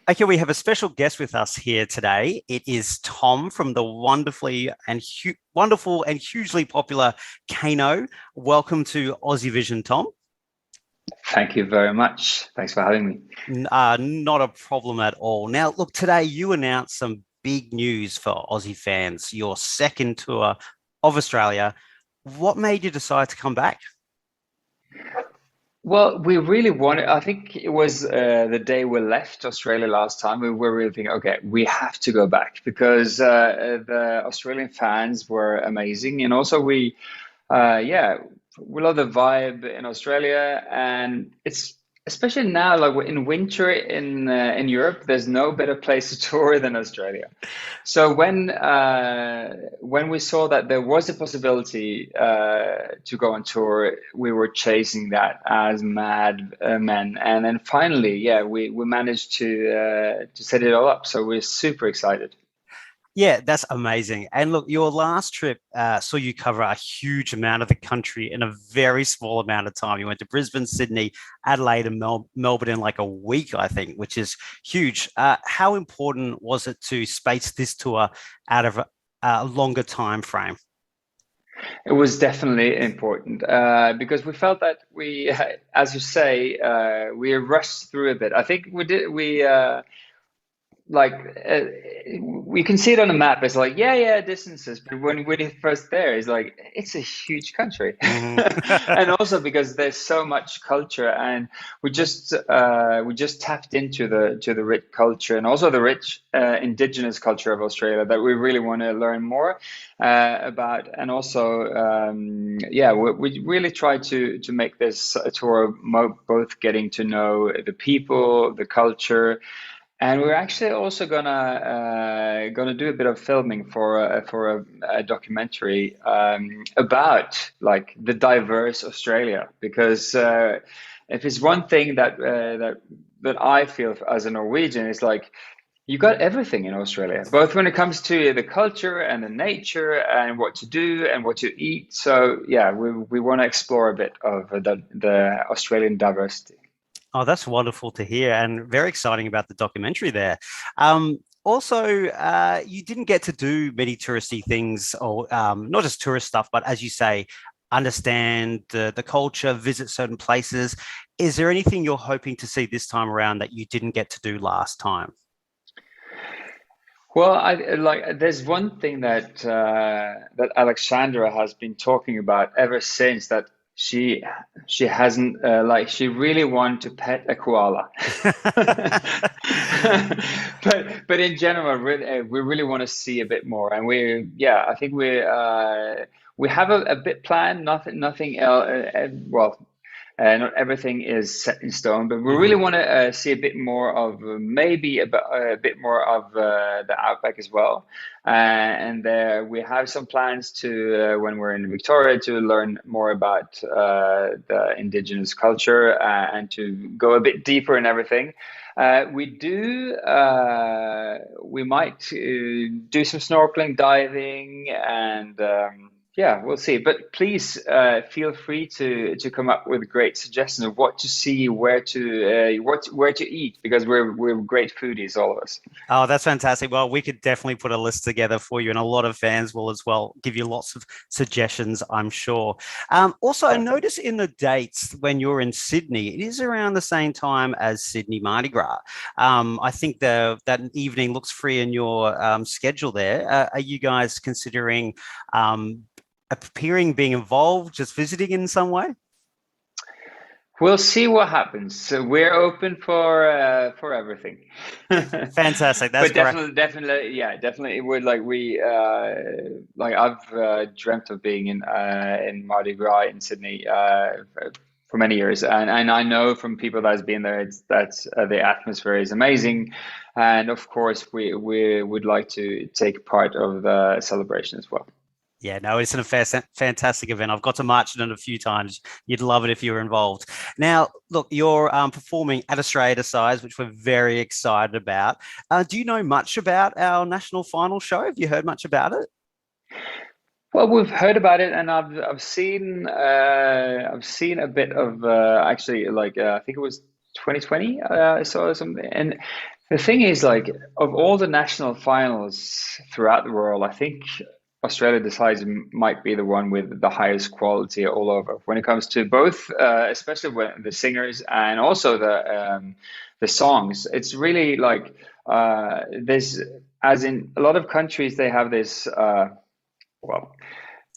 Okay, we have a special guest with us here today. It is Tom from the wonderful and hugely popular KEiiNO. Welcome to Aussie Vision, Tom. Thank you very much. Thanks for having me. Not a problem at all. Now, look, today you announced some big news for Aussie fans, your second tour of Australia. What made you decide to come back? Well, we really wanted, I think it was the day we left Australia last time, we were really thinking, okay, we have to go back because the Australian fans were amazing. And also yeah, we love the vibe in Australia, and it's especially now, like we're in winter in Europe. There's no better place to tour than Australia. So when we saw that there was a possibility to go on tour, we were chasing that as mad men, and then finally, yeah, we managed to set it all up. So we're super excited. Yeah, that's amazing. And look, your last trip saw you cover a huge amount of the country in a very small amount of time. You went to Brisbane, Sydney, Adelaide, and Melbourne in like a week, I think, which is huge. How important was it to space this tour out of a longer time frame? It was definitely important because we felt that as you say, we rushed through a bit. I think we did. Like uh, we can see it on the map. It's like yeah, distances. But when you're first there, it's like it's a huge country, Mhm. and also because there's so much culture, and we just tapped into the rich culture and also the rich indigenous culture of Australia that we really want to learn more about, and also yeah, we really try to make this a tour both getting to know the people, the culture, and we're actually also gonna do a bit of filming for a documentary about like the diverse Australia, because if it's one thing that I feel as a Norwegian is like you got everything in Australia, both when it comes to the culture and the nature and what to do and what to eat. So yeah, we want to explore a bit of the Australian diversity. Oh, that's wonderful to hear and very exciting about the documentary there. Also, you didn't get to do many touristy things or not just tourist stuff, but as you say, understand the culture, visit certain places. Is there anything you're hoping to see this time around that you didn't get to do last time? Well, I like there's one thing that Alexandra has been talking about ever since that she she hasn't like she really wanted to pet a koala. But in general, we really want to see a bit more, and I think we have a bit planned. Nothing else. Well, not everything is set in stone, but we really Mhm. want to see a bit more of maybe a bit more of the outback as well. And there we have some plans to when we're in Victoria to learn more about the indigenous culture and to go a bit deeper in everything. We might do some snorkeling, diving, and yeah, we'll see. But please feel free to come up with great suggestions of what to see, where to eat, because we're great foodies, all of us. Oh, that's fantastic. Well, we could definitely put a list together for you, and a lot of fans will as well give you lots of suggestions, I'm sure. Also, I Perfect. notice in the dates when you're in Sydney, it is around the same time as Sydney Mardi Gras. I think that evening looks free in your schedule there. Are you guys considering appearing, being involved, just visiting in some way? We'll see what happens. So we're open for everything. Fantastic. That's But great. definitely, yeah, definitely it would like I've dreamt of being in Mardi Gras in Sydney for many years, and I know from people that's been there, it's that the atmosphere is amazing, and of course we would like to take part of the celebration as well. Yeah, no, it's a fantastic event. I've got to march in it a few times. You'd love it if you were involved. Now, look, you're performing at Australia Size, which we're very excited about. Do you know much about our national final show? Have you heard much about it? Well, we've heard about it, and I've seen a bit of actually like I think it was 2020. I saw something, and The thing is, like, of all the national finals throughout the world, I think Australia decides might be the one with the highest quality all over when it comes to both, especially when the singers and also the songs. It's really like there's, as in a lot of countries, they have this. Well,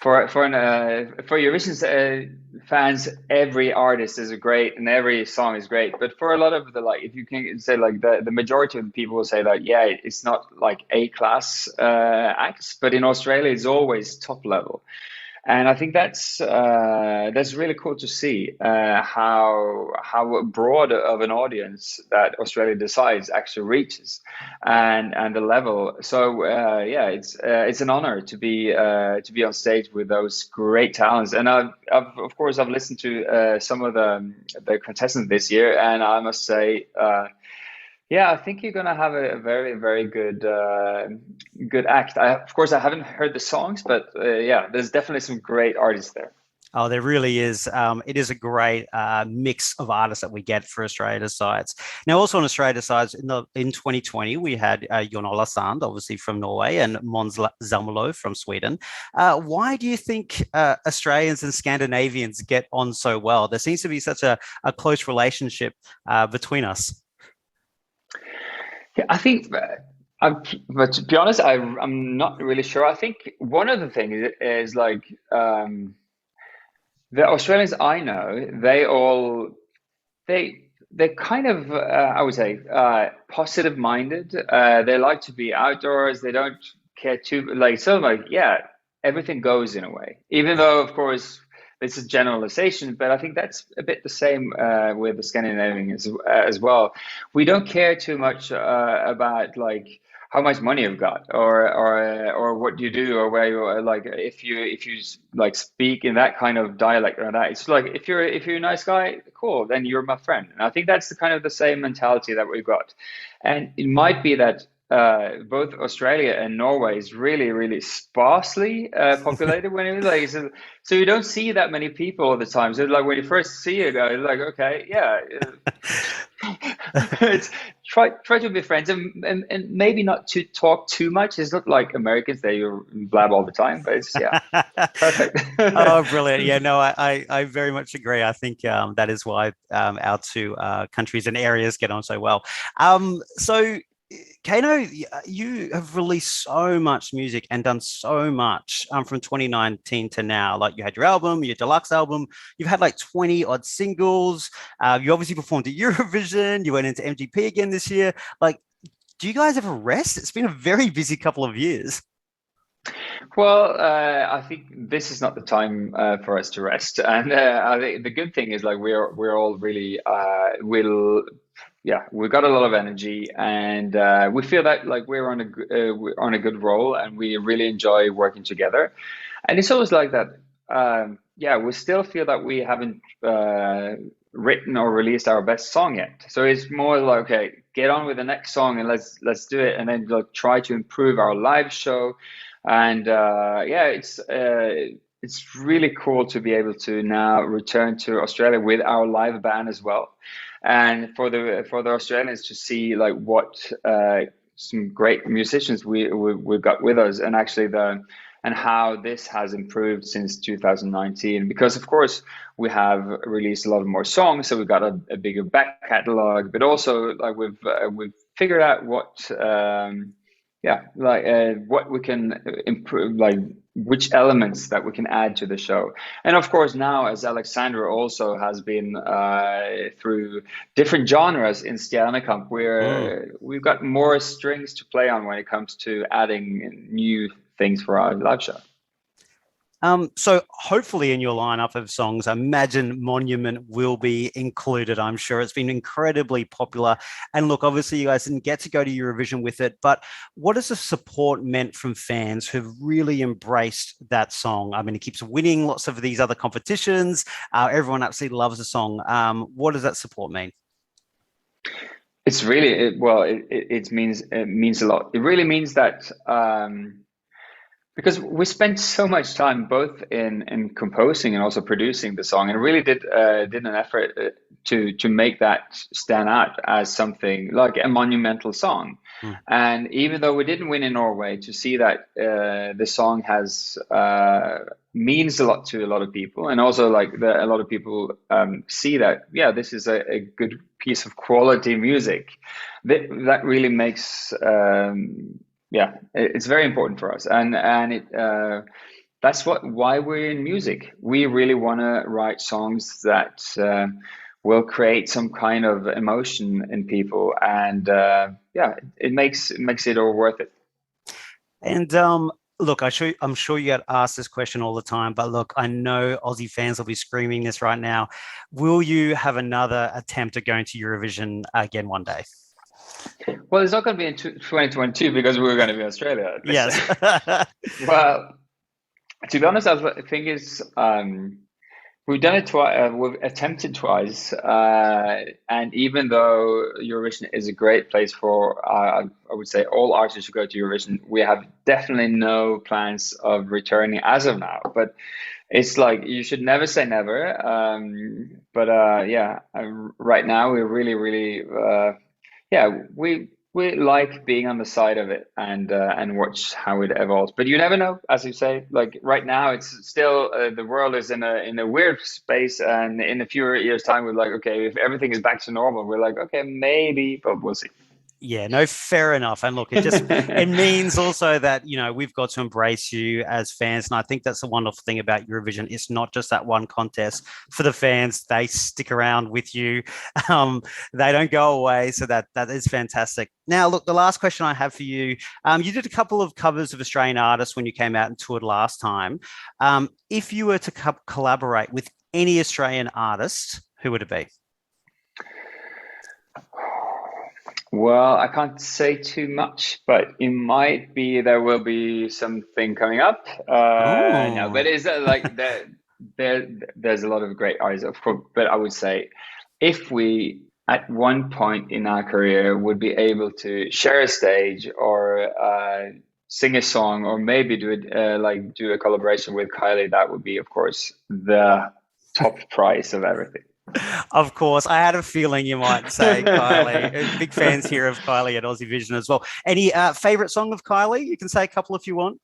for Eurovision fans, every artist is great and every song is great. But for a lot of the, like, if you can say, like, the majority of the people will say that, yeah, it's not like A class acts, but in Australia it's always top level. And I think that's really cool to see how broad of an audience that Australia decides actually reaches, and the level. So yeah, it's an honor to be on stage with those great talents. And I've of course I've listened to some of the contestants this year, and I must say. Yeah, I think you're gonna have a very, very good act. Of course, I haven't heard the songs, but yeah, there's definitely some great artists there. Oh, there really is. It is a great mix of artists that we get for Australia's sides. Now, also on Australia's sides, in 2020, we had Jon Sand, obviously from Norway, and Måns Zelmerlöw from Sweden. Why do you think Australians and Scandinavians get on so well? There seems to be such a close relationship between us. Yeah, I think, but to be honest, I'm not really sure. I think one of the things is like the Australians I know, they're kind of I would say positive minded. They like to be outdoors. They don't care too, like, so, like, yeah, everything goes in a way. Even though of course this is generalization, but I think that's a bit the same with the Scandinavian as well. We don't care too much about, like, how much money you've got, or what you do, or where you are, like, if you like speak in that kind of dialect or that. It's like, if you're a nice guy, cool, then you're my friend. And I think that's the kind of the same mentality that we've got. And it might be that both Australia and Norway is really, really sparsely populated when it, like, so you don't see that many people all the time. So, like, when you first see a guy, like, okay, yeah, it's, try to be friends, and maybe not to talk too much. It's not like Americans, they blab all the time, but it's, yeah, perfect. Oh, brilliant. Yeah, no, I very much agree. I think that is why our two countries and areas get on so well. So, KEiiNO, you have released so much music and done so much from 2019 to now. Like, you had your album, your deluxe album, you've had like 20 odd singles. You obviously performed at Eurovision, you went into MGP again this year. Like, do you guys ever rest? It's been a very busy couple of years. Well, I think this is not the time for us to rest, and I think the good thing is, like, we're all really will yeah, we've got a lot of energy, and we feel that, like, we're on a good roll, and we really enjoy working together. And it's always like that. Yeah, we still feel that we haven't written or released our best song yet. So it's more like, okay, get on with the next song and let's do it, and then, like, try to improve our live show. And yeah, it's really cool to be able to now return to Australia with our live band as well, and for the Australians to see, like, what some great musicians we've got with us, and actually the and how this has improved since 2019. Because of course we have released a lot of more songs, so we've got a bigger back catalog, but also, like, we've figured out what yeah, like, what we can improve, like, which elements that we can add to the show. And of course, now, as Alexandra also has been through different genres in Stjernekamp, Mm. we've got more strings to play on when it comes to adding new things for our live show. So hopefully in your lineup of songs, I imagine Monument will be included. I'm sure it's been incredibly popular. And look, obviously you guys didn't get to go to Eurovision with it, but what has the support meant from fans who've really embraced that song? I mean, it keeps winning lots of these other competitions. Everyone absolutely loves the song. What does that support mean? It's really, well, it means a lot. It really means that because we spent so much time both in composing and also producing the song, and really did an effort to make that stand out as something like a monumental song. Mm. And even though we didn't win in Norway, to see that the song has means a lot to a lot of people, and also like a lot of people see that, yeah, this is a good piece of quality music. That really makes yeah, it's very important for us, and it that's why we're in music. We really want to write songs that will create some kind of emotion in people, and yeah, it makes it all worth it. And look, I'm sure you get asked this question all the time, but look, I know Aussie fans will be screaming this right now. Will you have another attempt at going to Eurovision again one day? Well, it's not going to be in 2022 because we're going to be in Australia this Yes. year. Well, to be honest, I think it's we've done it twice. We've attempted twice, and even though Eurovision is a great place for, I would say, all artists who go to Eurovision, we have definitely no plans of returning as of now. But it's like you should never say never. But yeah, right now we're really, really, yeah, we like being on the side of it and watch how it evolves. But you never know, as you say. Like right now, it's still the world is in a weird space, and in a few years' time, we're like, okay, if everything is back to normal, we're like, okay, maybe, but we'll see. Yeah, no, fair enough. And look, it means also that, we've got to embrace you as fans. And I think that's the wonderful thing about Eurovision. It's not just that one contest for the fans. They stick around with you. They don't go away. So that is fantastic. Now, look, the last question I have for you, you did a couple of covers of Australian artists when you came out and toured last time. If you were to collaborate with any Australian artist, who would it be? Well, I can't say too much, but it might be there will be something coming up. No, Oh, but it's like there's a lot of great artists, of course. But I would say if we at one point in our career would be able to share a stage or sing a song or maybe do a collaboration with Kylie, that would be, of course, the top prize of everything. of course. I had a feeling you might say Kylie. Big fans here of Kylie at Aussie Vision as well. Any favorite song of Kylie? You can say a couple if you want.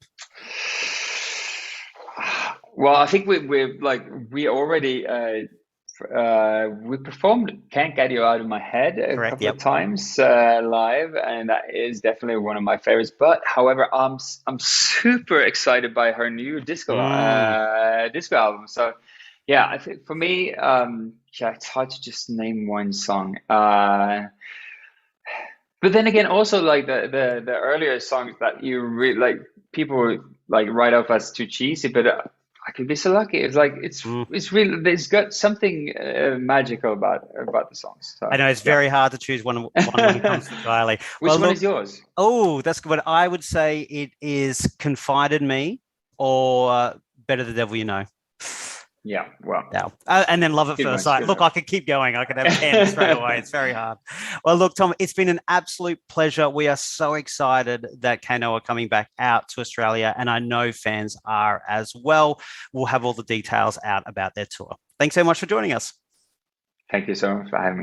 Well, I think we already we performed "Can't Get You Out of My Head" a Correct. couple of Yep. times live, and that is definitely one of my favorites. But however, I'm super excited by her new Mm. disco album. So yeah, I think for me, yeah, it's hard to just name one song. But then again, also like the earlier songs that you really like, people like write off as too cheesy, but I could be so lucky. It's like Mm. it's really it's got something magical about the songs. I So know it's yeah. very hard to choose one when it comes to Kylie. Which Well, one look, is yours? oh, that's good. I would say it is Confide in Me or Better the Devil You Know. Yeah, well, Yeah. And then Love at good First ones, Sight. good Look, I ones. could keep going. I could have 10 straight away. It's very hard. Well, look, Tom, it's been an absolute pleasure. We are so excited that KEiiNO are coming back out to Australia, and I know fans are as well. We'll have all the details out about their tour. Thanks so much for joining us. Thank you so much for having me.